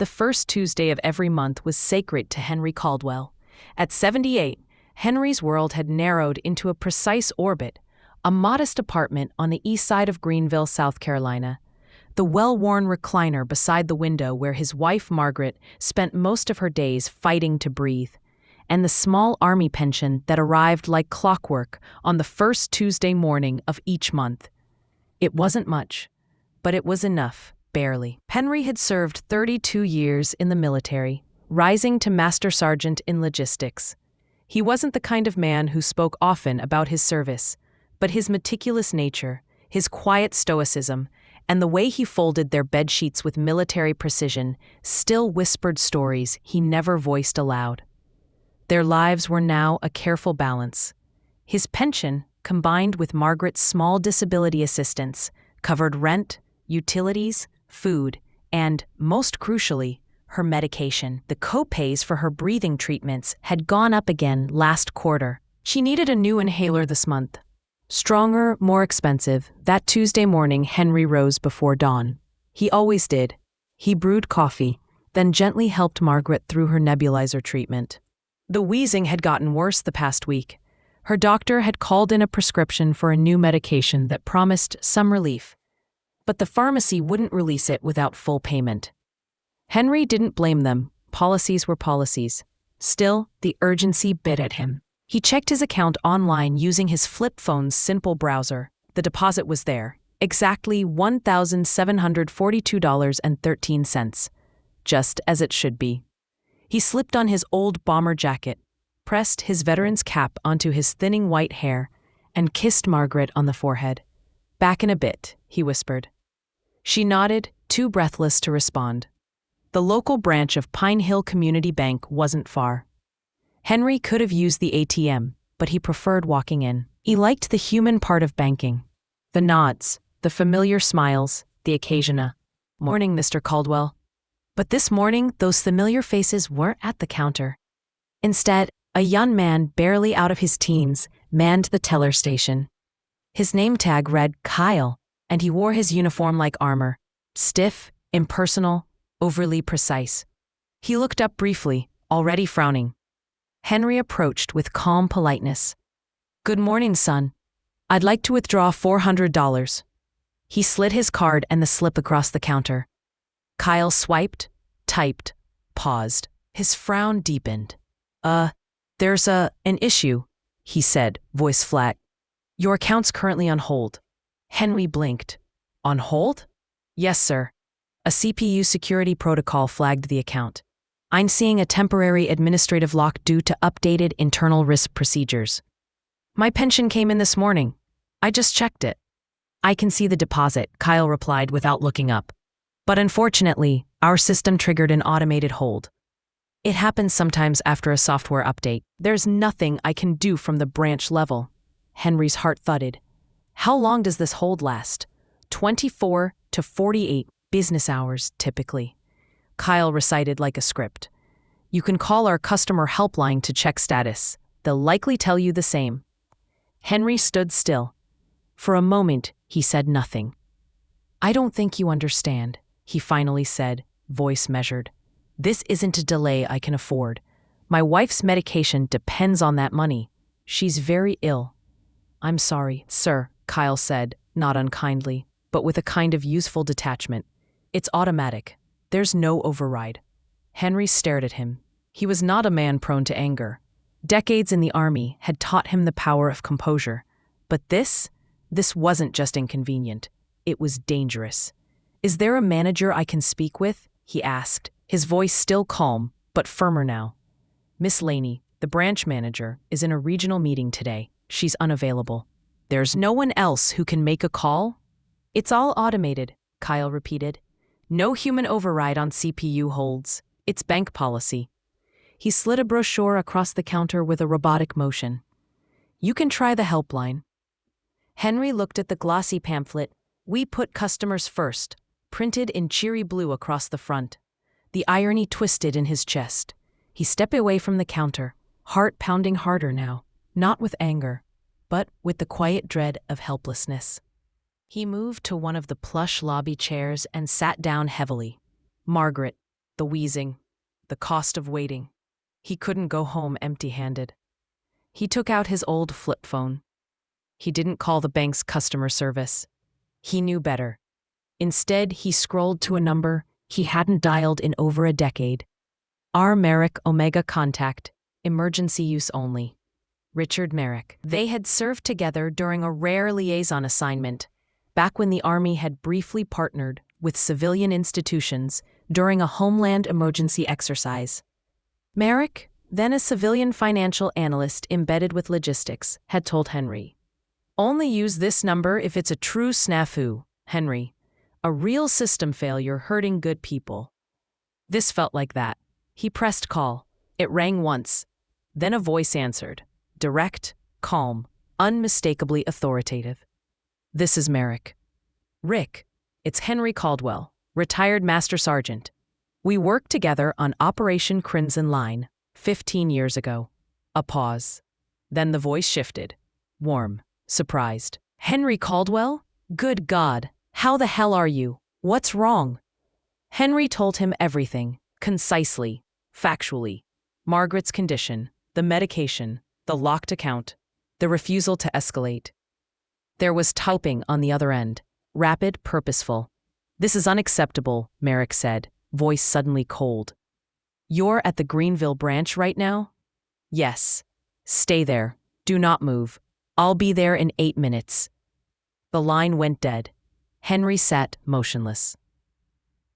The first Tuesday of every month was sacred to Henry Caldwell. At 78, Henry's world had narrowed into a precise orbit, a modest apartment on the east side of Greenville, South Carolina. The well-worn recliner beside the window where his wife Margaret spent most of her days fighting to breathe, and the small army pension that arrived like clockwork on the first Tuesday morning of each month. It wasn't much, but it was enough, barely. Henry had served 32 years in the military, rising to Master Sergeant in logistics. He wasn't the kind of man who spoke often about his service, but his meticulous nature, his quiet stoicism, and the way he folded their bedsheets with military precision still whispered stories he never voiced aloud. Their lives were now a careful balance. His pension, combined with Margaret's small disability assistance, covered rent, utilities, food, and, most crucially, her medication. The co-pays for her breathing treatments had gone up again last quarter. She needed a new inhaler this month. Stronger, more expensive. That Tuesday morning, Henry rose before dawn. He always did. He brewed coffee, then gently helped Margaret through her nebulizer treatment. The wheezing had gotten worse the past week. Her doctor had called in a prescription for a new medication that promised some relief, but the pharmacy wouldn't release it without full payment. Henry didn't blame them. Policies were policies. Still, the urgency bit at him. He checked his account online using his flip phone's simple browser. The deposit was there, exactly $1,742.13, just as it should be. He slipped on his old bomber jacket, pressed his veteran's cap onto his thinning white hair, and kissed Margaret on the forehead. "Back in a bit," he whispered. She nodded, too breathless to respond. The local branch of Pine Hill Community Bank wasn't far. Henry could have used the ATM, but he preferred walking in. He liked the human part of banking. The nods, the familiar smiles, the occasional, "Morning, Mr. Caldwell." But this morning, those familiar faces weren't at the counter. Instead, a young man barely out of his teens manned the teller station. His name tag read Kyle, and he wore his uniform like armor, stiff, impersonal, overly precise. He looked up briefly, already frowning. Henry approached with calm politeness. "Good morning, son. I'd like to withdraw $400. He slid his card and the slip across the counter. Kyle swiped, typed, paused. His frown deepened. There's an issue," he said, voice flat. "Your account's currently on hold." Henry blinked. "On hold?" "Yes, sir. A CPU security protocol flagged the account. I'm seeing a temporary administrative lock due to updated internal risk procedures. My pension came in this morning. I just checked it." "I can see the deposit," Kyle replied without looking up. "But unfortunately, our system triggered an automated hold. It happens sometimes after a software update. There's nothing I can do from the branch level." Henry's heart thudded. "How long does this hold last?" 24 to 48 business hours, typically." Kyle recited like a script. "You can call our customer helpline to check status. They'll likely tell you the same." Henry stood still. For a moment, he said nothing. "I don't think you understand," he finally said, voice measured. "This isn't a delay I can afford. My wife's medication depends on that money. She's very ill." "I'm sorry, sir," Kyle said, not unkindly, but with a kind of useful detachment. "It's automatic. There's no override." Henry stared at him. He was not a man prone to anger. Decades in the army had taught him the power of composure. But this wasn't just inconvenient. It was dangerous. "Is there a manager I can speak with?" he asked, his voice still calm, but firmer now. "Miss Laney, the branch manager, is in a regional meeting today. She's unavailable." "There's no one else who can make a call?" "It's all automated," Kyle repeated. "No human override on CPU holds. It's bank policy." He slid a brochure across the counter with a robotic motion. "You can try the helpline." Henry looked at the glossy pamphlet, "We put customers first," printed in cheery blue across the front. The irony twisted in his chest. He stepped away from the counter, heart pounding harder now, not with anger, but with the quiet dread of helplessness. He moved to one of the plush lobby chairs and sat down heavily. Margaret, the wheezing, the cost of waiting. He couldn't go home empty-handed. He took out his old flip phone. He didn't call the bank's customer service. He knew better. Instead, he scrolled to a number he hadn't dialed in over a decade. R. Merrick Omega Contact, emergency use only. Richard Merrick. They had served together during a rare liaison assignment, back when the Army had briefly partnered with civilian institutions during a homeland emergency exercise. Merrick, then a civilian financial analyst embedded with logistics, had told Henry, "Only use this number if it's a true snafu, Henry. A real system failure hurting good people." This felt like that. He pressed call. It rang once. Then a voice answered. Direct, calm, unmistakably authoritative. "This is Merrick." "Rick, it's Henry Caldwell, retired Master Sergeant. We worked together on Operation Crimson Line 15 years ago." A pause. Then the voice shifted. Warm, surprised. "Henry Caldwell? Good God, how the hell are you? What's wrong?" Henry told him everything, concisely, factually. Margaret's condition, the medication, the locked account, the refusal to escalate. There was typing on the other end, rapid, purposeful. "This is unacceptable," Merrick said, voice suddenly cold. "You're at the Greenville branch right now?" "Yes." "Stay there. Do not move. I'll be there in 8 minutes." The line went dead. Henry sat motionless.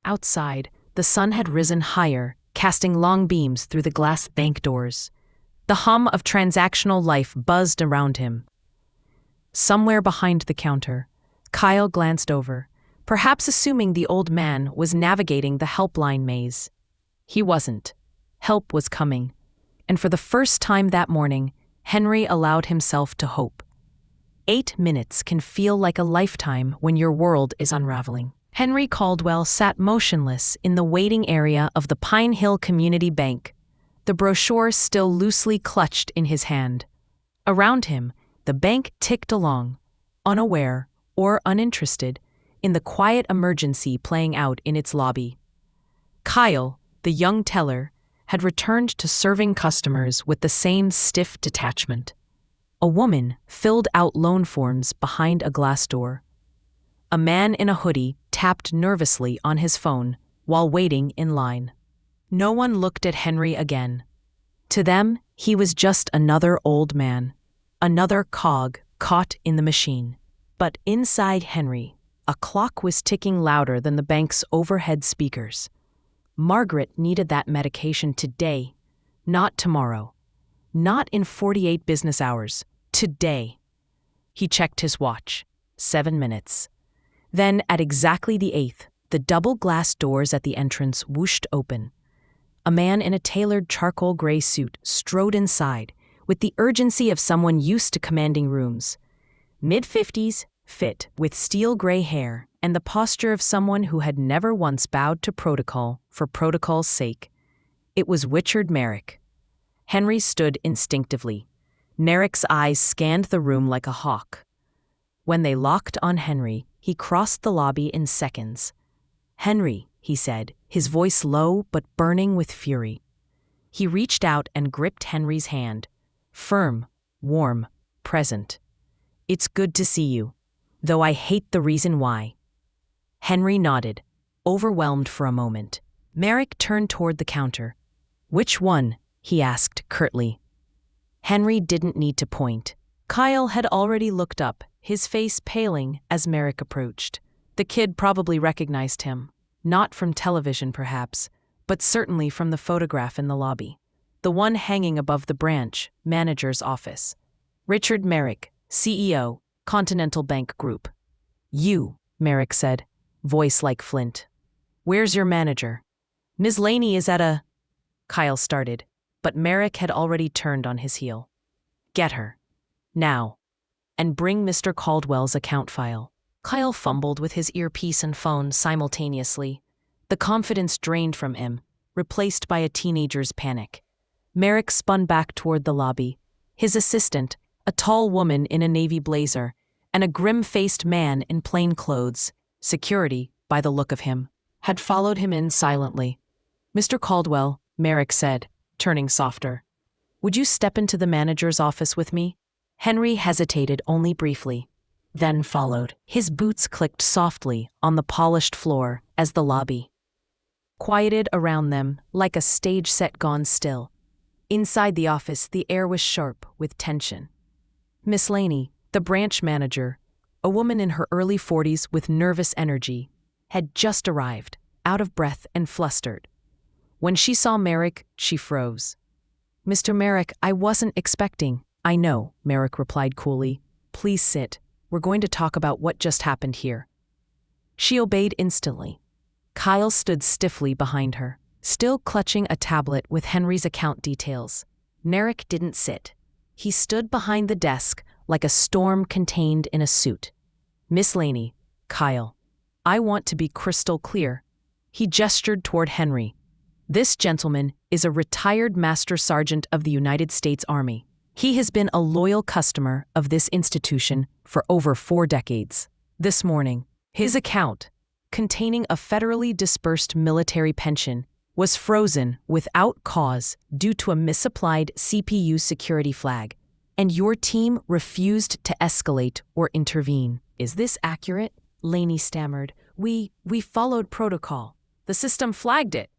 Outside, the sun had risen higher, casting long beams through the glass bank doors. The hum of transactional life buzzed around him. Somewhere behind the counter, Kyle glanced over, perhaps assuming the old man was navigating the helpline maze. He wasn't. Help was coming. And for the first time that morning, Henry allowed himself to hope. 8 minutes can feel like a lifetime when your world is unraveling. Henry Caldwell sat motionless in the waiting area of the Pine Hill Community Bank, the brochure still loosely clutched in his hand. Around him, the bank ticked along, unaware or uninterested in the quiet emergency playing out in its lobby. Kyle, the young teller, had returned to serving customers with the same stiff detachment. A woman filled out loan forms behind a glass door. A man in a hoodie tapped nervously on his phone while waiting in line. No one looked at Henry again. To them, he was just another old man, another cog caught in the machine. But inside Henry, a clock was ticking louder than the bank's overhead speakers. Margaret needed that medication today, not tomorrow. Not in 48 business hours. Today. He checked his watch. 7 minutes. Then, at exactly the 8th, the double glass doors at the entrance whooshed open. A man in a tailored charcoal gray suit strode inside with the urgency of someone used to commanding rooms. Mid-50s, fit, with steel gray hair, and the posture of someone who had never once bowed to protocol for protocol's sake. It was Richard Merrick. Henry stood instinctively. Merrick's eyes scanned the room like a hawk. When they locked on Henry, he crossed the lobby in seconds. "Henry," he said, his voice low but burning with fury. He reached out and gripped Henry's hand. Firm, warm, present. "It's good to see you, though I hate the reason why." Henry nodded, overwhelmed for a moment. Merrick turned toward the counter. "Which one?" he asked curtly. Henry didn't need to point. Kyle had already looked up, his face paling as Merrick approached. The kid probably recognized him. Not from television, perhaps, but certainly from the photograph in the lobby. The one hanging above the branch manager's office. Richard Merrick, CEO, Continental Bank Group. "You," Merrick said, voice like flint. "Where's your manager?" "Ms. Laney is at a..." Kyle started, but Merrick had already turned on his heel. "Get her. Now. And bring Mr. Caldwell's account file." Kyle fumbled with his earpiece and phone simultaneously. The confidence drained from him, replaced by a teenager's panic. Merrick spun back toward the lobby. His assistant, a tall woman in a navy blazer, and a grim-faced man in plain clothes, security, by the look of him, had followed him in silently. Mr. Caldwell, Merrick said, turning softer. Would you step into the manager's office with me? Henry hesitated only briefly, then followed. His boots clicked softly on the polished floor as the lobby quieted around them like a stage set gone still. Inside the office, the air was sharp with tension. Miss Laney, the branch manager, a woman in her early 40s with nervous energy, had just arrived, out of breath and flustered. When she saw Merrick, she froze. Mr. Merrick, I wasn't expecting. I know, Merrick replied coolly. Please sit. We're going to talk about what just happened here. She obeyed instantly. Kyle stood stiffly behind her, still clutching a tablet with Henry's account details. Merrick didn't sit. He stood behind the desk like a storm contained in a suit. Miss Laney, Kyle, I want to be crystal clear. He gestured toward Henry. This gentleman is a retired Master Sergeant of the United States Army. He has been a loyal customer of this institution for over 4 decades. This morning, his account, containing a federally dispersed military pension, was frozen without cause due to a misapplied CPU security flag, and your team refused to escalate or intervene. Is this accurate? Laney stammered. We followed protocol. The system flagged it.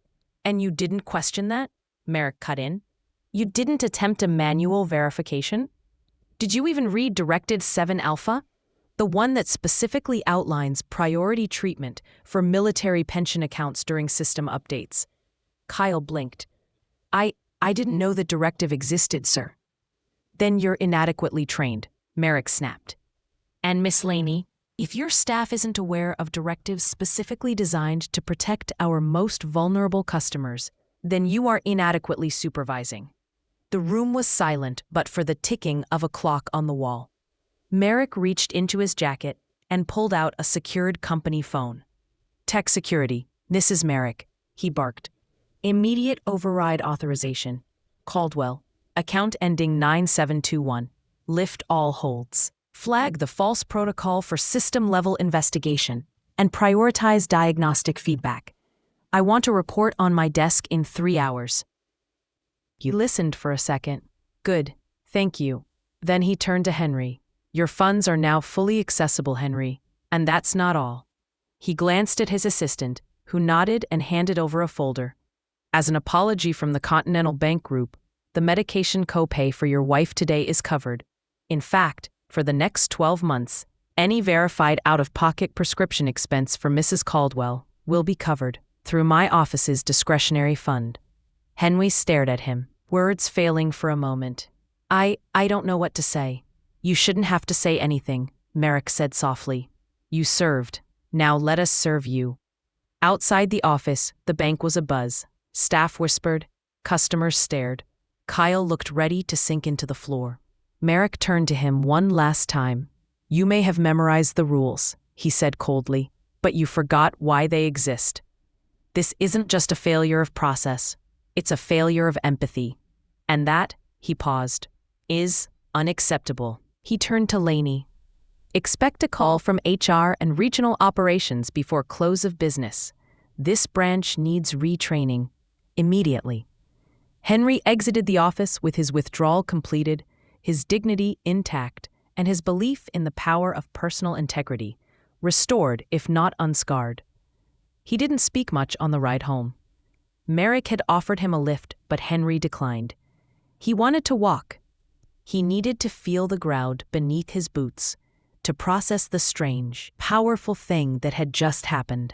And you didn't question that? Merrick cut in. You didn't attempt a manual verification? Did you even read Directive 7 Alpha? The one that specifically outlines priority treatment for military pension accounts during system updates. Kyle blinked. I didn't know the directive existed, sir. Then you're inadequately trained, Merrick snapped. And Miss Laney, if your staff isn't aware of directives specifically designed to protect our most vulnerable customers, then you are inadequately supervising. The room was silent but for the ticking of a clock on the wall. Merrick reached into his jacket and pulled out a secured company phone. Tech security, this is Merrick, he barked. Immediate override authorization. Caldwell, account ending 9721. Lift all holds. Flag the false protocol for system-level investigation and prioritize diagnostic feedback. I want a report on my desk in 3 hours. He listened for a second. Good, thank you. Then he turned to Henry. Your funds are now fully accessible, Henry, and that's not all. He glanced at his assistant, who nodded and handed over a folder. As an apology from the Continental Bank Group, the medication copay for your wife today is covered. In fact, for the next 12 months, any verified out-of-pocket prescription expense for Mrs. Caldwell will be covered through my office's discretionary fund. Henry stared at him, words failing for a moment. I don't know what to say. You shouldn't have to say anything, Merrick said softly. You served. Now let us serve you. Outside the office, the bank was abuzz. Staff whispered. Customers stared. Kyle looked ready to sink into the floor. Merrick turned to him one last time. You may have memorized the rules, he said coldly, but you forgot why they exist. This isn't just a failure of process. It's a failure of empathy. And that, he paused, is unacceptable. He turned to Laney. Expect a call from HR and regional operations before close of business. This branch needs retraining. Immediately. Henry exited the office with his withdrawal completed, his dignity intact, and his belief in the power of personal integrity, restored if not unscarred. He didn't speak much on the ride home. Merrick had offered him a lift, but Henry declined. He wanted to walk. He needed to feel the ground beneath his boots, to process the strange, powerful thing that had just happened.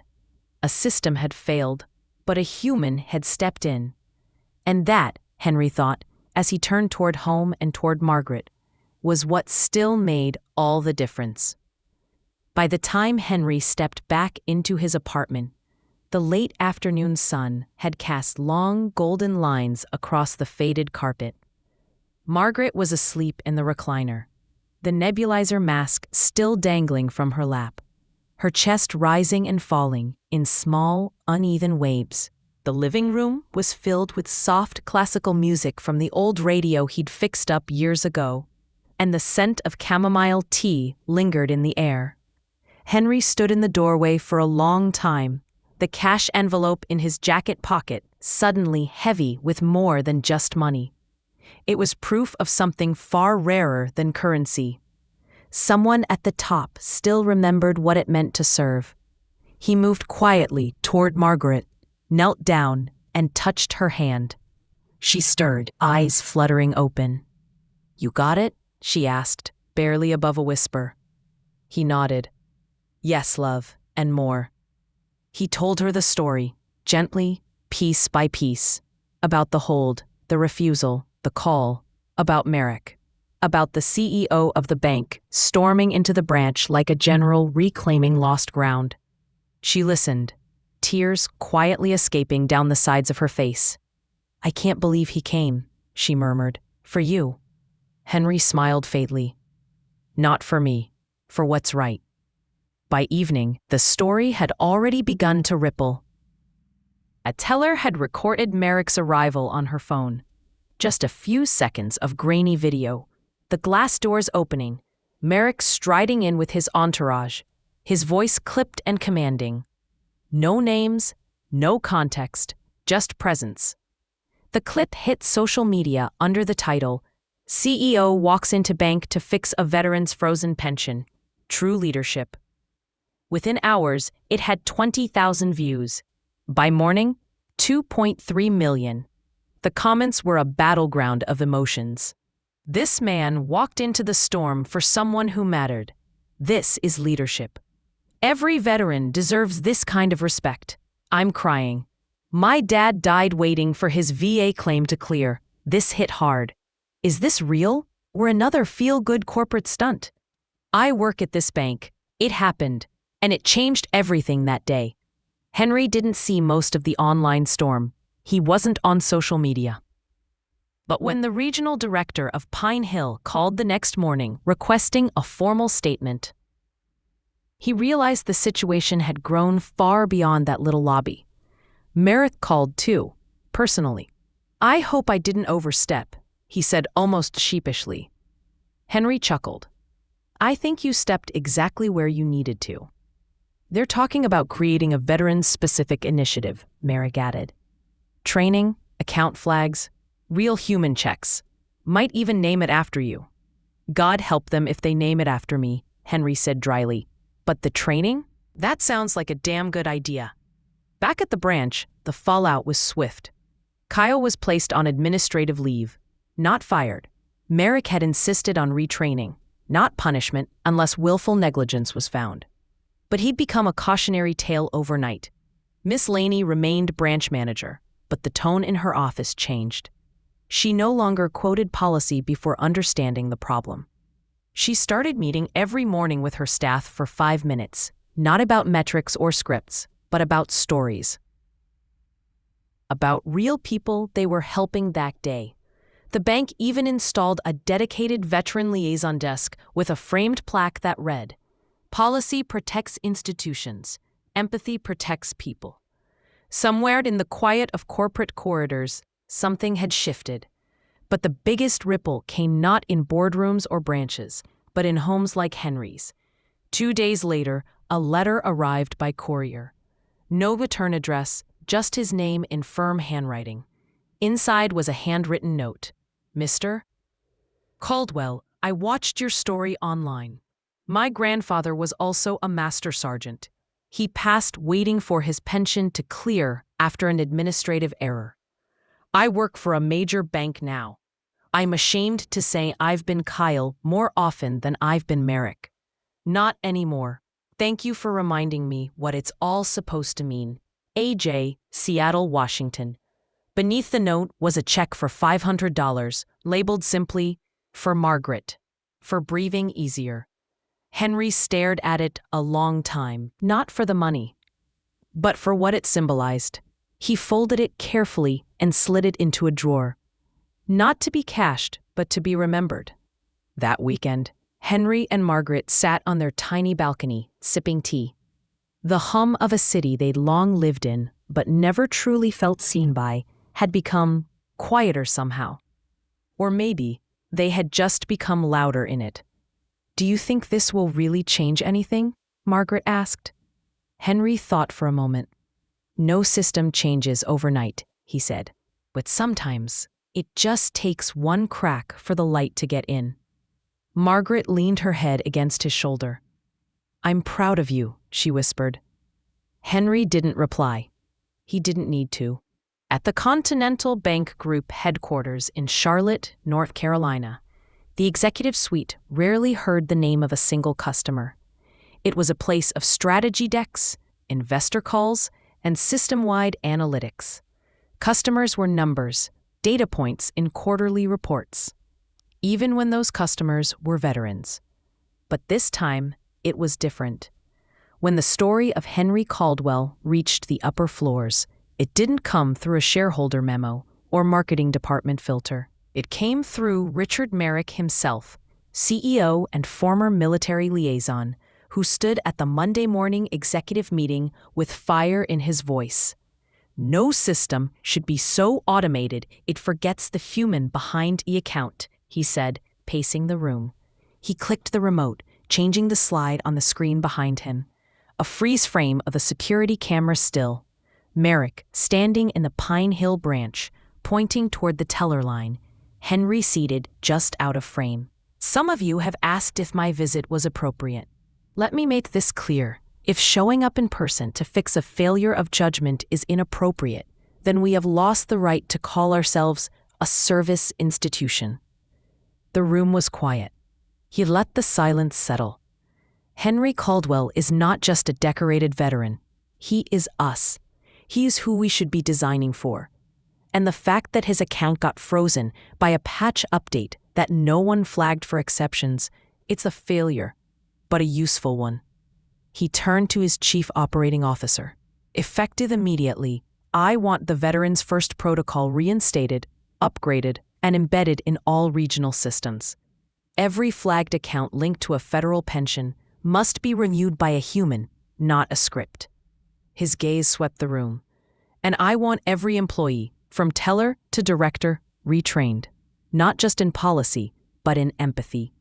A system had failed, but a human had stepped in. And that, Henry thought, as he turned toward home and toward Margaret, was what still made all the difference. By the time Henry stepped back into his apartment, the late afternoon sun had cast long golden lines across the faded carpet. Margaret was asleep in the recliner, the nebulizer mask still dangling from her lap, her chest rising and falling in small, uneven waves. The living room was filled with soft classical music from the old radio he'd fixed up years ago, and the scent of chamomile tea lingered in the air. Henry stood in the doorway for a long time, the cash envelope in his jacket pocket suddenly heavy with more than just money. It was proof of something far rarer than currency. Someone at the top still remembered what it meant to serve. He moved quietly toward Margaret, knelt down, and touched her hand. She stirred, eyes fluttering open. "You got it?" she asked, barely above a whisper. He nodded. "Yes, love, and more." He told her the story, gently, piece by piece, about the hold, the refusal, the call, about Merrick, about the CEO of the bank storming into the branch like a general reclaiming lost ground. She listened, tears quietly escaping down the sides of her face. "I can't believe he came," she murmured. "For you." Henry smiled faintly. "Not for me, for what's right." By evening, the story had already begun to ripple. A teller had recorded Merrick's arrival on her phone. Just a few seconds of grainy video, the glass doors opening, Merrick striding in with his entourage, his voice clipped and commanding. No names, no context, just presence. The clip hit social media under the title, "CEO Walks into Bank to Fix a Veteran's Frozen Pension. True Leadership." Within hours, it had 20,000 views. By morning, 2.3 million. The comments were a battleground of emotions. This man walked into the storm for someone who mattered. This is leadership. Every veteran deserves this kind of respect. I'm crying. My dad died waiting for his VA claim to clear. This hit hard. Is this real or another feel-good corporate stunt? I work at this bank. It happened, and it changed everything that day. Henry didn't see most of the online storm. He wasn't on social media. But when the regional director of Pine Hill called the next morning requesting a formal statement, he realized the situation had grown far beyond that little lobby. Merrick called too, personally. "I hope I didn't overstep," he said almost sheepishly. Henry chuckled. "I think you stepped exactly where you needed to." "They're talking about creating a veteran-specific initiative," Merrick added. "Training, account flags, real human checks. Might even name it after you." "God help them if they name it after me," Henry said dryly. "But the training? That sounds like a damn good idea." Back at the branch, the fallout was swift. Kyle was placed on administrative leave, not fired. Merrick had insisted on retraining, not punishment unless willful negligence was found. But he'd become a cautionary tale overnight. Miss Laney remained branch manager, but the tone in her office changed. She no longer quoted policy before understanding the problem. She started meeting every morning with her staff for 5 minutes, not about metrics or scripts, but about stories. About real people they were helping that day. The bank even installed a dedicated veteran liaison desk with a framed plaque that read, "Policy protects institutions. Empathy protects people." Somewhere in the quiet of corporate corridors, something had shifted. But the biggest ripple came not in boardrooms or branches, but in homes like Henry's. 2 days later, a letter arrived by courier. No return address, just his name in firm handwriting. Inside was a handwritten note. "Mr. Caldwell, I watched your story online. My grandfather was also a master sergeant. He passed waiting for his pension to clear after an administrative error. I work for a major bank now. I'm ashamed to say I've been Kyle more often than I've been Merrick. Not anymore. Thank you for reminding me what it's all supposed to mean. AJ, Seattle, Washington." Beneath the note was a check for $500, labeled simply, "For Margaret, for breathing easier." Henry stared at it a long time, not for the money, but for what it symbolized. He folded it carefully and slid it into a drawer. Not to be cashed, but to be remembered. That weekend, Henry and Margaret sat on their tiny balcony, sipping tea. The hum of a city they'd long lived in, but never truly felt seen by, had become quieter somehow. Or maybe they had just become louder in it. "Do you think this will really change anything?" Margaret asked. Henry thought for a moment. No system changes overnight, he said. But sometimes, it just takes one crack for the light to get in. Margaret leaned her head against his shoulder. I'm proud of you, she whispered. Henry didn't reply. He didn't need to. At the Continental Bank Group headquarters in Charlotte, North Carolina, the executive suite rarely heard the name of a single customer. It was a place of strategy decks, investor calls, and system-wide analytics. Customers were numbers, data points in quarterly reports, even when those customers were veterans. But this time, it was different. When the story of Henry Caldwell reached the upper floors, it didn't come through a shareholder memo or marketing department filter. It came through Richard Merrick himself, CEO and former military liaison, who stood at the Monday morning executive meeting with fire in his voice. No system should be so automated it forgets the human behind the account, he said, pacing the room. He clicked the remote, changing the slide on the screen behind him. A freeze frame of a security camera still. Merrick, standing in the Pine Hill branch, pointing toward the teller line. Henry seated just out of frame. Some of you have asked if my visit was appropriate. Let me make this clear. If showing up in person to fix a failure of judgment is inappropriate, then we have lost the right to call ourselves a service institution. The room was quiet. He let the silence settle. Henry Caldwell is not just a decorated veteran. He is us. He is who we should be designing for. And the fact that his account got frozen by a patch update that no one flagged for exceptions, it's a failure, but a useful one. He turned to his chief operating officer. Effective immediately, I want the Veterans First protocol reinstated, upgraded, and embedded in all regional systems. Every flagged account linked to a federal pension must be renewed by a human, not a script. His gaze swept the room. And I want every employee, from teller to director, retrained, not just in policy, but in empathy.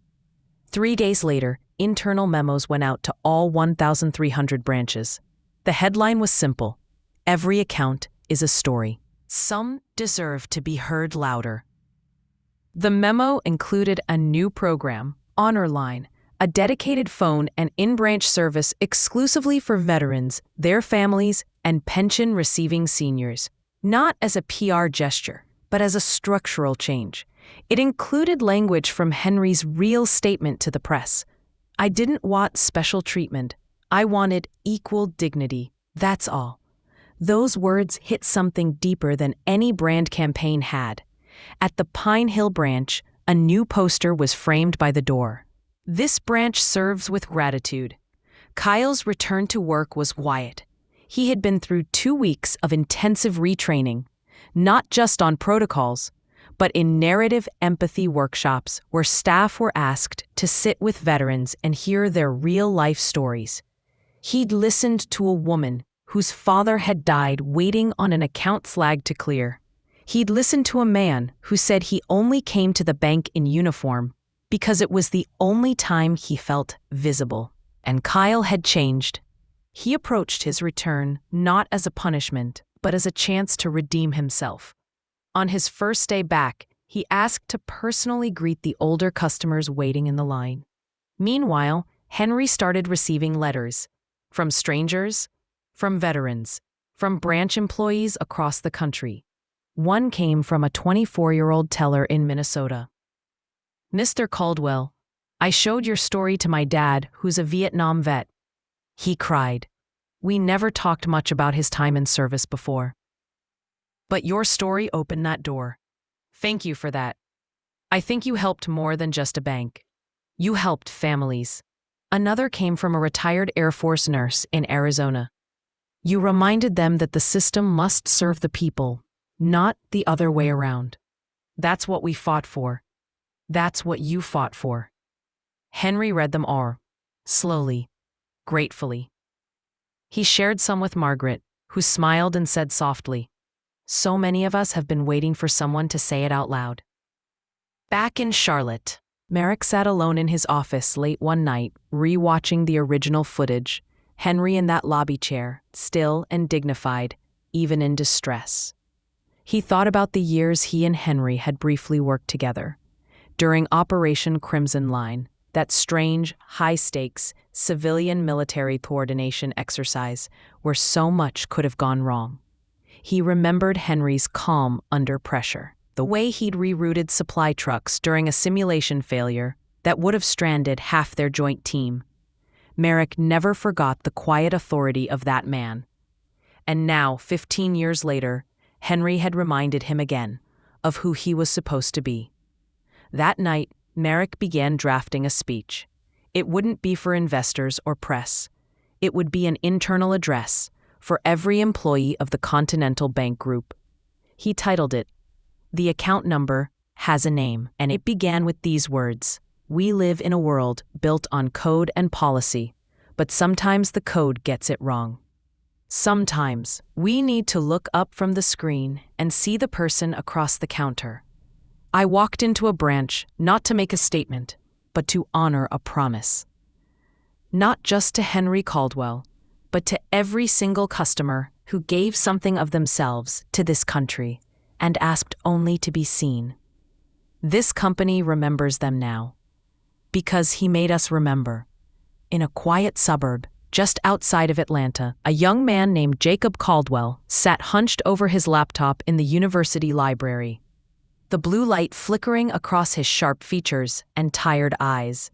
3 days later, internal memos went out to all 1,300 branches. The headline was simple: every account is a story. Some deserve to be heard louder. The memo included a new program, Honor Line, a dedicated phone and in-branch service exclusively for veterans, their families, and pension-receiving seniors. Not as a PR gesture, but as a structural change. It included language from Henry's real statement to the press. I didn't want special treatment. I wanted equal dignity. That's all. Those words hit something deeper than any brand campaign had. At the Pine Hill branch, a new poster was framed by the door. This branch serves with gratitude. Kyle's return to work was quiet. He had been through 2 weeks of intensive retraining, not just on protocols, but in narrative empathy workshops where staff were asked to sit with veterans and hear their real-life stories. He'd listened to a woman whose father had died waiting on an account flag to clear. He'd listened to a man who said he only came to the bank in uniform because it was the only time he felt visible. And Kyle had changed. He approached his return not as a punishment, but as a chance to redeem himself. On his first day back, he asked to personally greet the older customers waiting in the line. Meanwhile, Henry started receiving letters from strangers, from veterans, from branch employees across the country. One came from a 24-year-old teller in Minnesota. Mr. Caldwell, I showed your story to my dad, who's a Vietnam vet. He cried. We never talked much about his time in service before. But your story opened that door. Thank you for that. I think you helped more than just a bank. You helped families. Another came from a retired Air Force nurse in Arizona. You reminded them that the system must serve the people, not the other way around. That's what we fought for. That's what you fought for. Henry read them all, slowly, gratefully. He shared some with Margaret, who smiled and said softly, so many of us have been waiting for someone to say it out loud. Back in Charlotte, Merrick sat alone in his office late one night, re-watching the original footage. Henry in that lobby chair, still and dignified, even in distress. He thought about the years he and Henry had briefly worked together. During Operation Crimson Line, that strange, high-stakes, civilian-military coordination exercise where so much could have gone wrong. He remembered Henry's calm under pressure, the way he'd rerouted supply trucks during a simulation failure that would have stranded half their joint team. Merrick never forgot the quiet authority of that man. And now, 15 years later, Henry had reminded him again of who he was supposed to be. That night, Merrick began drafting a speech. It wouldn't be for investors or press. It would be an internal address for every employee of the Continental Bank Group. He titled it, "The Account Number Has a Name," and it began with these words: "We live in a world built on code and policy, but sometimes the code gets it wrong. Sometimes we need to look up from the screen and see the person across the counter. I walked into a branch not to make a statement, but to honor a promise. Not just to Henry Caldwell, but to every single customer who gave something of themselves to this country and asked only to be seen. This company remembers them now, because he made us remember." In a quiet suburb, just outside of Atlanta, a young man named Jacob Caldwell sat hunched over his laptop in the university library, the blue light flickering across his sharp features and tired eyes.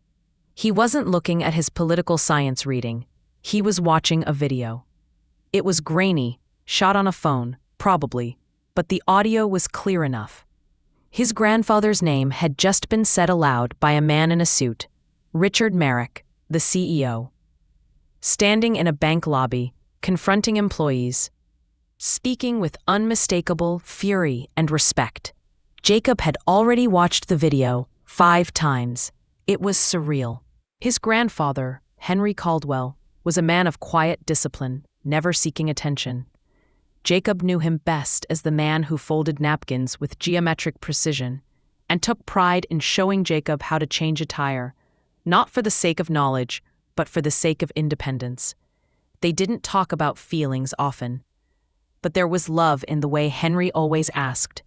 He wasn't looking at his political science reading. He was watching a video. It was grainy, shot on a phone, probably, but the audio was clear enough. His grandfather's name had just been said aloud by a man in a suit, Richard Merrick, the CEO. Standing in a bank lobby, confronting employees, speaking with unmistakable fury and respect. Jacob had already watched the video 5 times. It was surreal. His grandfather, Henry Caldwell, was a man of quiet discipline, never seeking attention. Jacob knew him best as the man who folded napkins with geometric precision and took pride in showing Jacob how to change a tire, not for the sake of knowledge, but for the sake of independence. They didn't talk about feelings often, but there was love in the way Henry always asked,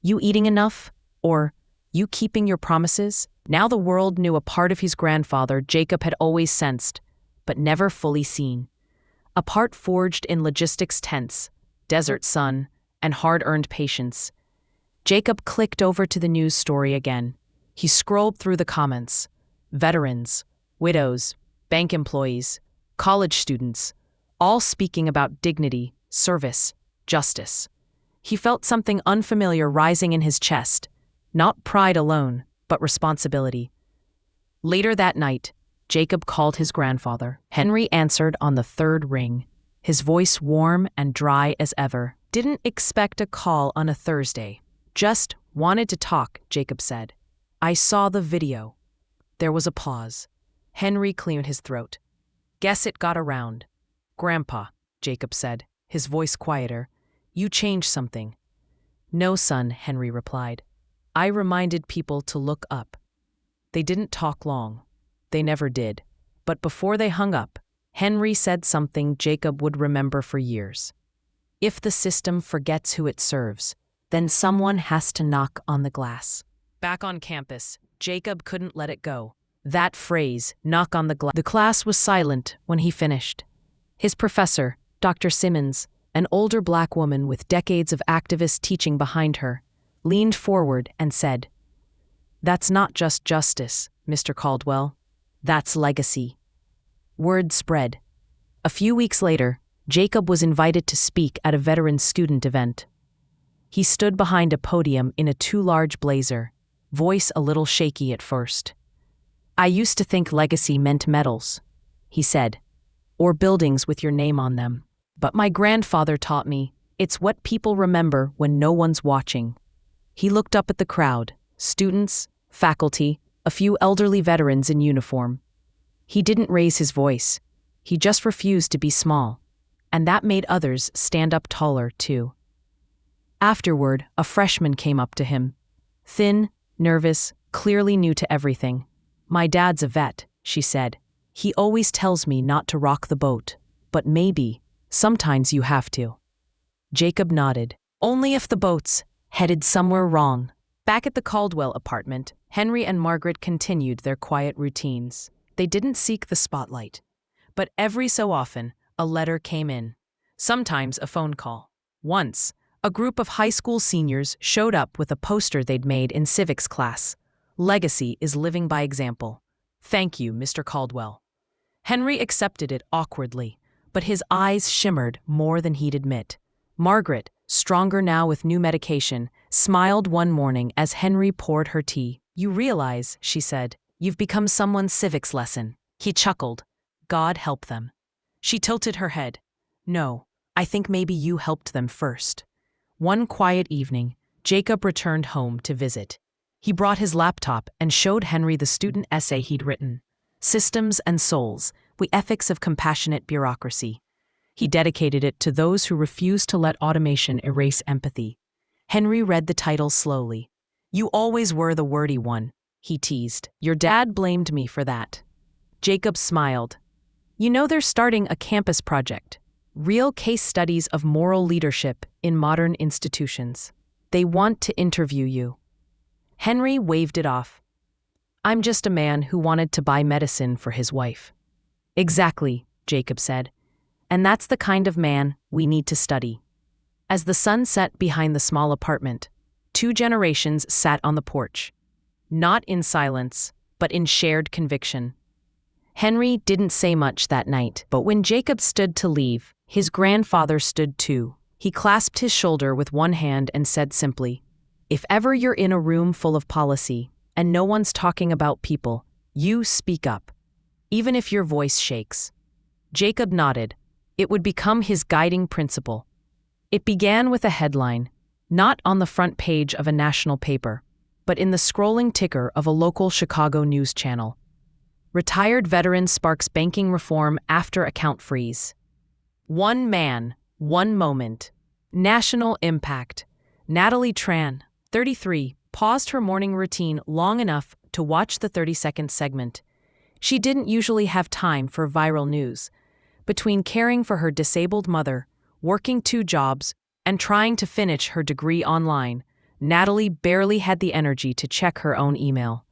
"You eating enough?" or "You keeping your promises?" Now the world knew a part of his grandfather Jacob had always sensed, but never fully seen. A part forged in logistics tents, desert sun, and hard-earned patience. Jacob clicked over to the news story again. He scrolled through the comments. Veterans, widows, bank employees, college students, all speaking about dignity, service, justice. He felt something unfamiliar rising in his chest, not pride alone, but responsibility. Later that night, Jacob called his grandfather. Henry answered on the 3rd ring, his voice warm and dry as ever. "Didn't expect a call on a Thursday. Just wanted to talk," Jacob said. "I saw the video." There was a pause. Henry cleared his throat. "Guess it got around." "Grandpa," Jacob said, his voice quieter, "you changed something." "No, son," Henry replied. "I reminded people to look up." They didn't talk long. They never did. But before they hung up, Henry said something Jacob would remember for years. "If the system forgets who it serves, then someone has to knock on the glass." Back on campus, Jacob couldn't let it go. That phrase, "knock on the glass." The class was silent when he finished. His professor, Dr. Simmons, an older black woman with decades of activist teaching behind her, leaned forward and said, "That's not just justice, Mr. Caldwell. That's legacy." Word spread. A few weeks later, Jacob was invited to speak at a veteran student event. He stood behind a podium in a too large blazer, voice a little shaky at first. "I used to think legacy meant medals," he said, "or buildings with your name on them. But my grandfather taught me it's what people remember when no one's watching." He looked up at the crowd, students, faculty, a few elderly veterans in uniform. He didn't raise his voice. He just refused to be small, and that made others stand up taller, too. Afterward, a freshman came up to him. Thin, nervous, clearly new to everything. "My dad's a vet," she said. He always tells me not to rock the boat, but maybe, sometimes you have to. Jacob nodded. Only if the boat's headed somewhere wrong. Back at the Caldwell apartment, Henry and Margaret continued their quiet routines. They didn't seek the spotlight. But every so often, a letter came in. Sometimes a phone call. Once, a group of high school seniors showed up with a poster they'd made in civics class. Legacy is living by example. Thank you, Mr. Caldwell. Henry accepted it awkwardly, but his eyes shimmered more than he'd admit. Margaret, stronger now with new medication, smiled one morning as Henry poured her tea. You realize, she said, you've become someone's civics lesson. He chuckled. God help them. She tilted her head. No, I think maybe you helped them first. One quiet evening, Jacob returned home to visit. He brought his laptop and showed Henry the student essay he'd written. Systems and Souls, the Ethics of Compassionate Bureaucracy. He dedicated it to those who refuse to let automation erase empathy. Henry read the title slowly. You always were the wordy one, he teased. Your dad blamed me for that. Jacob smiled. You know they're starting a campus project. Real case studies of moral leadership in modern institutions. They want to interview you. Henry waved it off. I'm just a man who wanted to buy medicine for his wife. Exactly, Jacob said. And that's the kind of man we need to study. As the sun set behind the small apartment, 2 generations sat on the porch. Not in silence, but in shared conviction. Henry didn't say much that night, but when Jacob stood to leave, his grandfather stood too. He clasped his shoulder with one hand and said simply, If ever you're in a room full of policy, and no one's talking about people, you speak up, even if your voice shakes. Jacob nodded. It would become his guiding principle. It began with a headline, not on the front page of a national paper, but in the scrolling ticker of a local Chicago news channel. Retired veteran sparks banking reform after account freeze. One man, one moment. National impact. Natalie Tran, 33, paused her morning routine long enough to watch the 30-second segment. She didn't usually have time for viral news. Between caring for her disabled mother, working 2 jobs, and trying to finish her degree online, Natalie barely had the energy to check her own email.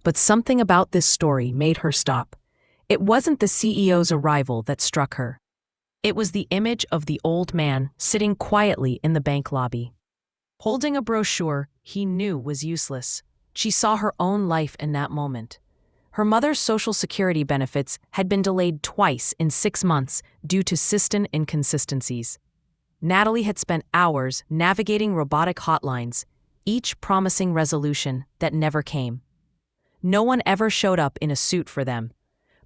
But something about this story made her stop. It wasn't the CEO's arrival that struck her. It was the image of the old man sitting quietly in the bank lobby. Holding a brochure he knew was useless. She saw her own life in that moment. Her mother's Social Security benefits had been delayed twice in 6 months due to system inconsistencies. Natalie had spent hours navigating robotic hotlines, each promising resolution that never came. No one ever showed up in a suit for them.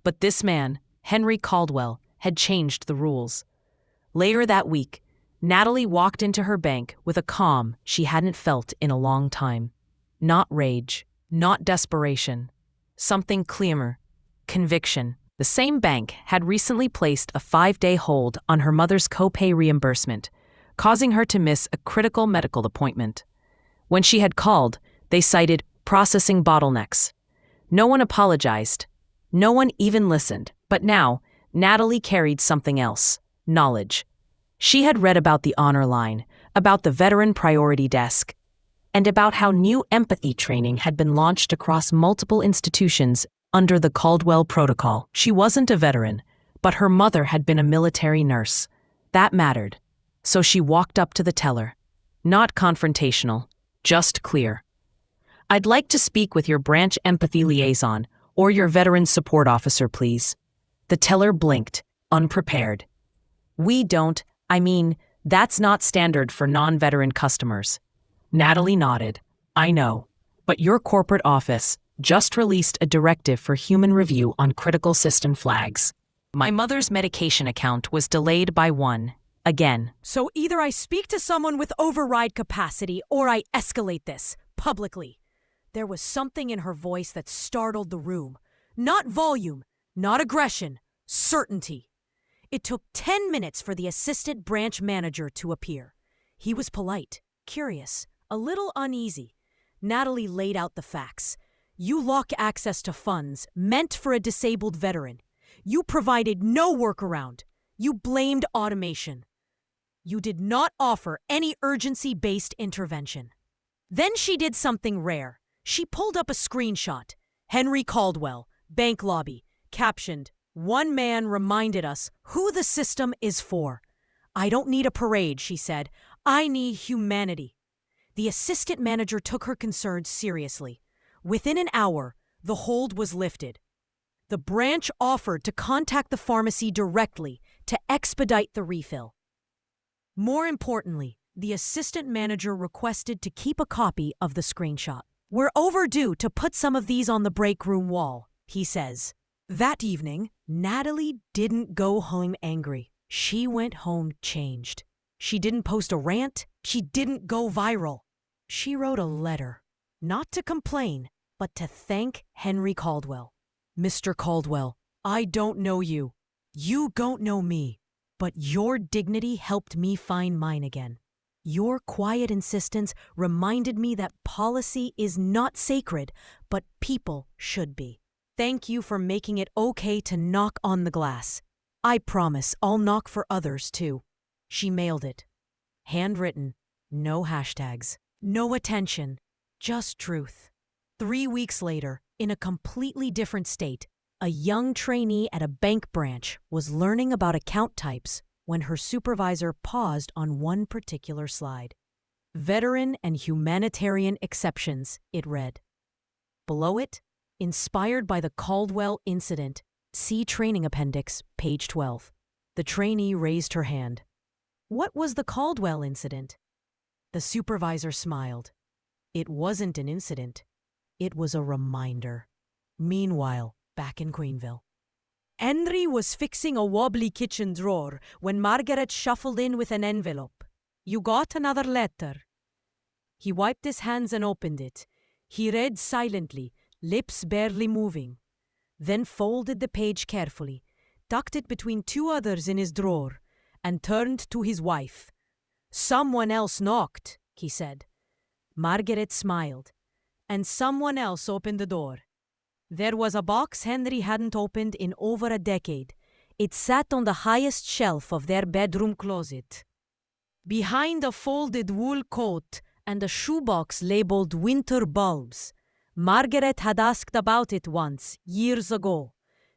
But this man, Henry Caldwell, had changed the rules. Later that week, Natalie walked into her bank with a calm she hadn't felt in a long time. Not rage, not desperation. Something clearer. Conviction. The same bank had recently placed a 5-day hold on her mother's copay reimbursement, causing her to miss a critical medical appointment. When she had called, they cited processing bottlenecks. No one apologized. No one even listened. But now, Natalie carried something else. Knowledge. She had read about the honor line, about the veteran priority desk, and about how new empathy training had been launched across multiple institutions under the Caldwell Protocol. She wasn't a veteran, but her mother had been a military nurse. That mattered. So she walked up to the teller. Not confrontational, just clear. I'd like to speak with your branch empathy liaison or your veteran support officer, please. The teller blinked, unprepared. That's not standard for non-veteran customers. Natalie nodded. I know, but your corporate office just released a directive for human review on critical system flags. My mother's medication account was delayed by 1, again. So either I speak to someone with override capacity or I escalate this, publicly. There was something in her voice that startled the room. Not volume, not aggression, certainty. It took 10 minutes for the assistant branch manager to appear. He was polite, curious, a little uneasy. Natalie laid out the facts. You lock access to funds meant for a disabled veteran. You provided no workaround. You blamed automation. You did not offer any urgency-based intervention. Then she did something rare. She pulled up a screenshot. Henry Caldwell, bank lobby, captioned, "One man reminded us who the system is for." "I don't need a parade," she said. "I need humanity." The assistant manager took her concerns seriously. Within an hour, the hold was lifted. The branch offered to contact the pharmacy directly to expedite the refill. More importantly, the assistant manager requested to keep a copy of the screenshot. "We're overdue to put some of these on the break room wall," he says. That evening, Natalie didn't go home angry. She went home changed. She didn't post a rant. She didn't go viral. She wrote a letter, not to complain, but to thank Henry Caldwell. "Mr. Caldwell, I don't know you. You don't know me. But your dignity helped me find mine again. Your quiet insistence reminded me that policy is not sacred, but people should be. Thank you for making it okay to knock on the glass. I promise I'll knock for others too." She mailed it. Handwritten, no hashtags, no attention, just truth. 3 weeks later, in a completely different state, a young trainee at a bank branch was learning about account types when her supervisor paused on one particular slide. "Veteran and humanitarian exceptions," it read. Below it, inspired by the Caldwell incident, see Training Appendix, page 12. The trainee raised her hand. "What was the Caldwell incident?" The supervisor smiled. "It wasn't an incident. It was a reminder." Meanwhile, back in Queenville, Henry was fixing a wobbly kitchen drawer when Margaret shuffled in with an envelope. "You got another letter." He wiped his hands and opened it. He read silently, lips barely moving. Then folded the page carefully, tucked it between 2 others in his drawer, and turned to his wife. "Someone else knocked," he said. Margaret smiled, and someone else opened the door. There was a box Henry hadn't opened in over a decade. It sat on the highest shelf of their bedroom closet. Behind a folded wool coat and a shoebox labeled "Winter Bulbs," Margaret had asked about it once, years ago.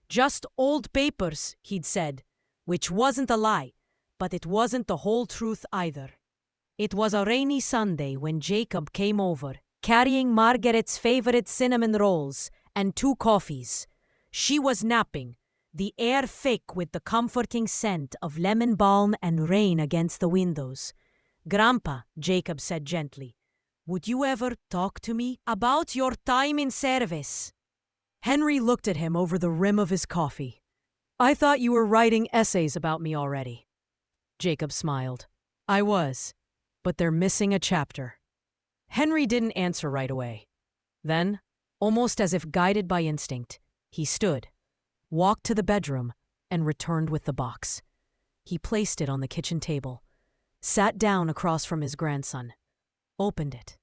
"Just old papers," he'd said, which wasn't a lie, but it wasn't the whole truth either. It was a rainy Sunday when Jacob came over, carrying Margaret's favorite cinnamon rolls and 2 coffees. She was napping, the air thick with the comforting scent of lemon balm and rain against the windows. "Grandpa," Jacob said gently, "would you ever talk to me about your time in service?" Henry looked at him over the rim of his coffee. "I thought you were writing essays about me already." Jacob smiled. "I was, but they're missing a chapter." Henry didn't answer right away. Then, almost as if guided by instinct, he stood, walked to the bedroom, and returned with the box. He placed it on the kitchen table, sat down across from his grandson, opened it.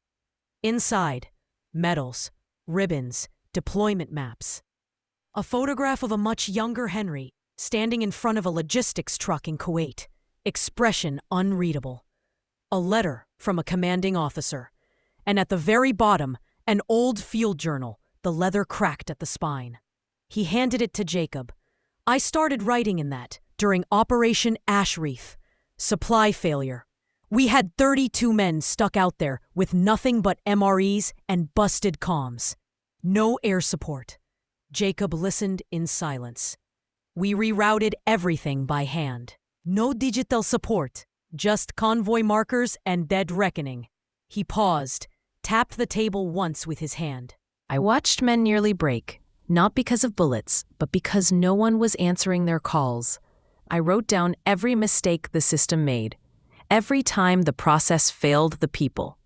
Inside, medals, ribbons, deployment maps. A photograph of a much younger Henry standing in front of a logistics truck in Kuwait, expression unreadable. A letter from a commanding officer, and at the very bottom, an old field journal, the leather cracked at the spine. He handed it to Jacob. "I started writing in that during Operation Ash Wreath. Supply failure. We had 32 men stuck out there with nothing but MREs and busted comms. No air support." Jacob listened in silence. "We rerouted everything by hand. No digital support, just convoy markers and dead reckoning." He paused, tapped the table once with his hand. "I watched men nearly break, not because of bullets, but because no one was answering their calls. I wrote down every mistake the system made, every time the process failed the people."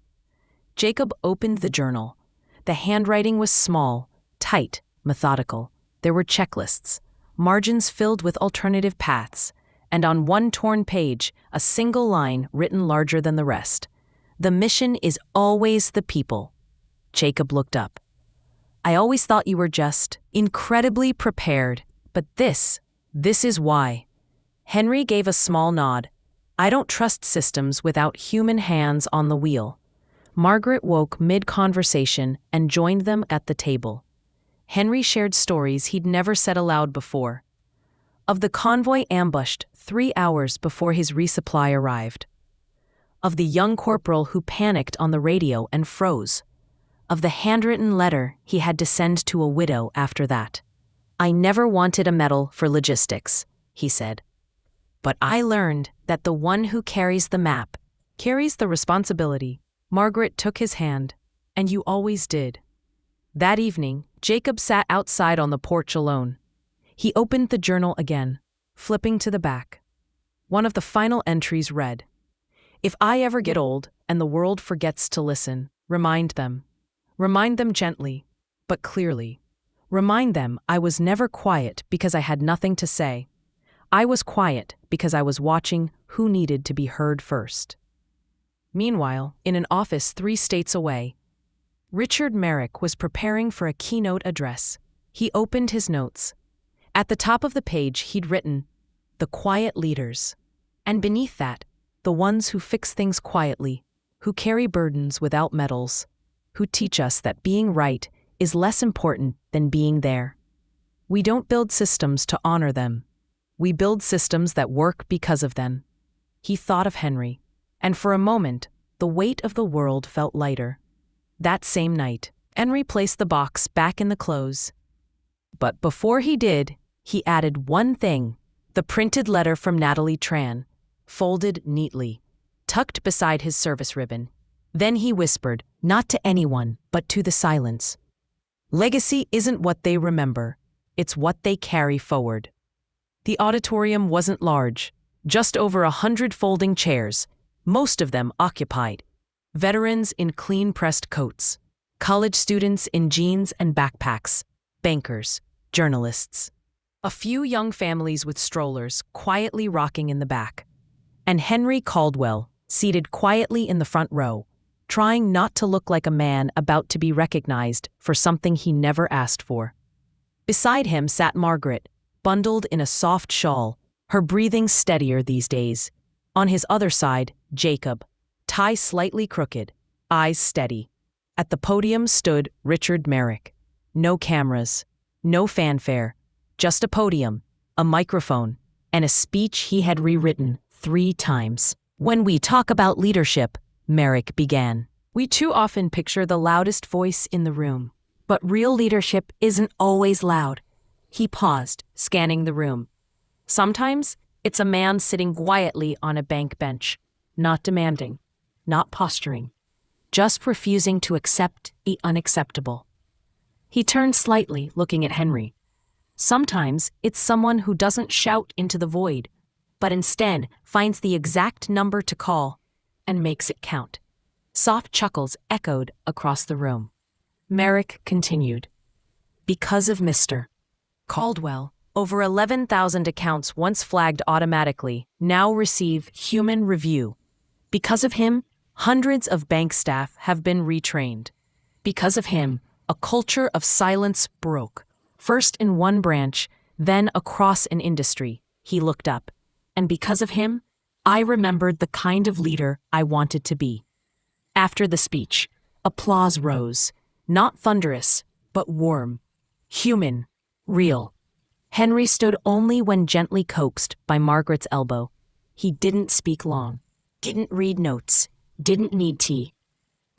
Jacob opened the journal. The handwriting was small, tight, methodical. There were checklists, margins filled with alternative paths, and on one torn page, a single line written larger than the rest. "The mission is always the people." Jacob looked up. "I always thought you were just incredibly prepared, But this is why. Henry gave a small nod. I don't trust systems without human hands on the wheel. Margaret woke mid-conversation and joined them at the table. Henry shared stories he'd never said aloud before. Of the convoy ambushed 3 hours before his resupply arrived. Of the young corporal who panicked on the radio and froze. Of the handwritten letter he had to send to a widow after that. I never wanted a medal for logistics, he said. But I learned that the one who carries the map carries the responsibility. Margaret took his hand, and you always did. That evening, Jacob sat outside on the porch alone. He opened the journal again, flipping to the back. One of the final entries read, "If I ever get old and the world forgets to listen, remind them. Remind them gently, but clearly. Remind them I was never quiet because I had nothing to say. I was quiet because I was watching who needed to be heard first." Meanwhile, in an office 3 states away, Richard Merrick was preparing for a keynote address. He opened his notes. At the top of the page, he'd written, "The quiet leaders." And beneath that, the ones who fix things quietly, who carry burdens without medals, who teach us that being right is less important than being there. We don't build systems to honor them. We build systems that work because of them. He thought of Henry, and for a moment, the weight of the world felt lighter. That same night, Henry placed the box back in the clothes. But before he did, he added one thing, the printed letter from Natalie Tran, folded neatly, tucked beside his service ribbon. Then he whispered, not to anyone, but to the silence. Legacy isn't what they remember, it's what they carry forward. The auditorium wasn't large, just over 100 folding chairs, most of them occupied. Veterans in clean-pressed coats, college students in jeans and backpacks, bankers, journalists. A few young families with strollers quietly rocking in the back. And Henry Caldwell, seated quietly in the front row, trying not to look like a man about to be recognized for something he never asked for. Beside him sat Margaret, bundled in a soft shawl, her breathing steadier these days. On his other side, Jacob, tie slightly crooked, eyes steady. At the podium stood Richard Merrick. No cameras, no fanfare, just a podium, a microphone, and a speech he had rewritten 3 times. When we talk about leadership, Merrick began, we too often picture the loudest voice in the room. But real leadership isn't always loud. He paused, scanning the room. Sometimes it's a man sitting quietly on a bank bench, not demanding, not posturing, just refusing to accept the unacceptable. He turned slightly, looking at Henry. Sometimes it's someone who doesn't shout into the void, but instead finds the exact number to call and makes it count. Soft chuckles echoed across the room. Merrick continued. Because of Mr. Caldwell, over 11,000 accounts once flagged automatically now receive human review. Because of him, hundreds of bank staff have been retrained. Because of him, a culture of silence broke, first in one branch, then across an industry. He looked up. And because of him, I remembered the kind of leader I wanted to be. After the speech, applause rose, not thunderous, but warm, human, real. Henry stood only when gently coaxed by Margaret's elbow. He didn't speak long, didn't read notes, didn't need tea.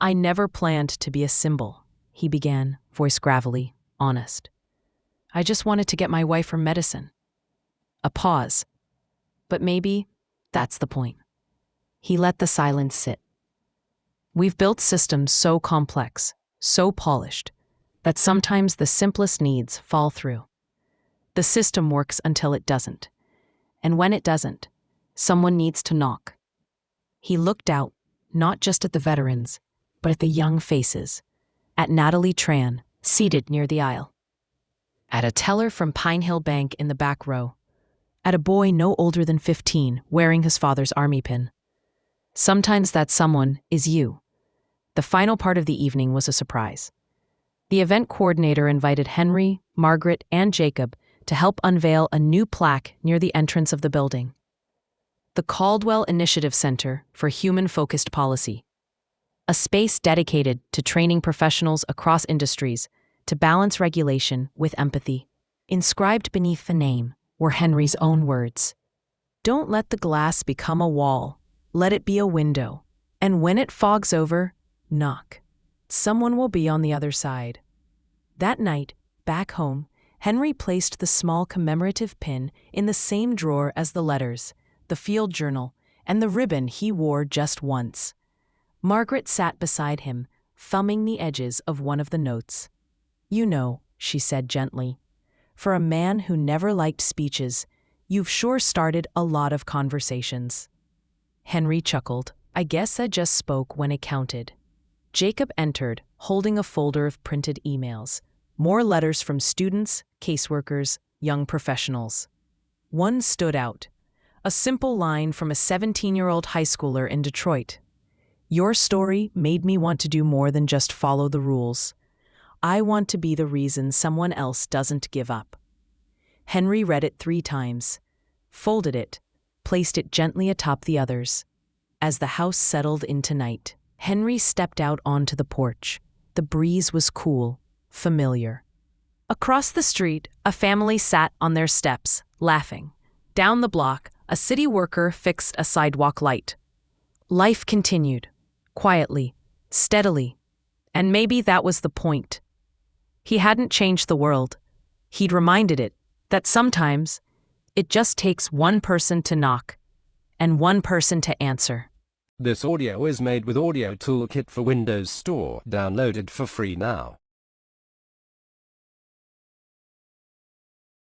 I never planned to be a symbol, he began, voice gravelly, honest. I just wanted to get my wife her medicine. A pause. But maybe that's the point. He let the silence sit. We've built systems so complex, so polished, that sometimes the simplest needs fall through. The system works until it doesn't. And when it doesn't, someone needs to knock. He looked out, not just at the veterans, but at the young faces, at Natalie Tran, seated near the aisle, at a teller from Pine Hill Bank in the back row, at a boy no older than 15 wearing his father's army pin. Sometimes that someone is you. The final part of the evening was a surprise. The event coordinator invited Henry, Margaret, and Jacob to help unveil a new plaque near the entrance of the building. The Caldwell Initiative Center for Human-Focused Policy, a space dedicated to training professionals across industries to balance regulation with empathy. Inscribed beneath the name were Henry's own words. "Don't let the glass become a wall. Let it be a window. And when it fogs over, knock. Someone will be on the other side." That night, back home, Henry placed the small commemorative pin in the same drawer as the letters, the field journal, and the ribbon he wore just once. Margaret sat beside him, thumbing the edges of one of the notes. "You know," she said gently, "for a man who never liked speeches, you've sure started a lot of conversations." Henry chuckled. "I guess I just spoke when it counted." Jacob entered, holding a folder of printed emails. More letters from students, caseworkers, young professionals. One stood out. A simple line from a 17-year-old high schooler in Detroit. "Your story made me want to do more than just follow the rules. I want to be the reason someone else doesn't give up." Henry read it 3 times, folded it, placed it gently atop the others. As the house settled into night, Henry stepped out onto the porch. The breeze was cool, familiar. Across the street, a family sat on their steps, laughing. Down the block, a city worker fixed a sidewalk light. Life continued, quietly, steadily, and maybe that was the point. He hadn't changed the world. He'd reminded it that sometimes it just takes one person to knock and one person to answer. This audio is made with Audio Toolkit for Windows Store, downloaded for free now.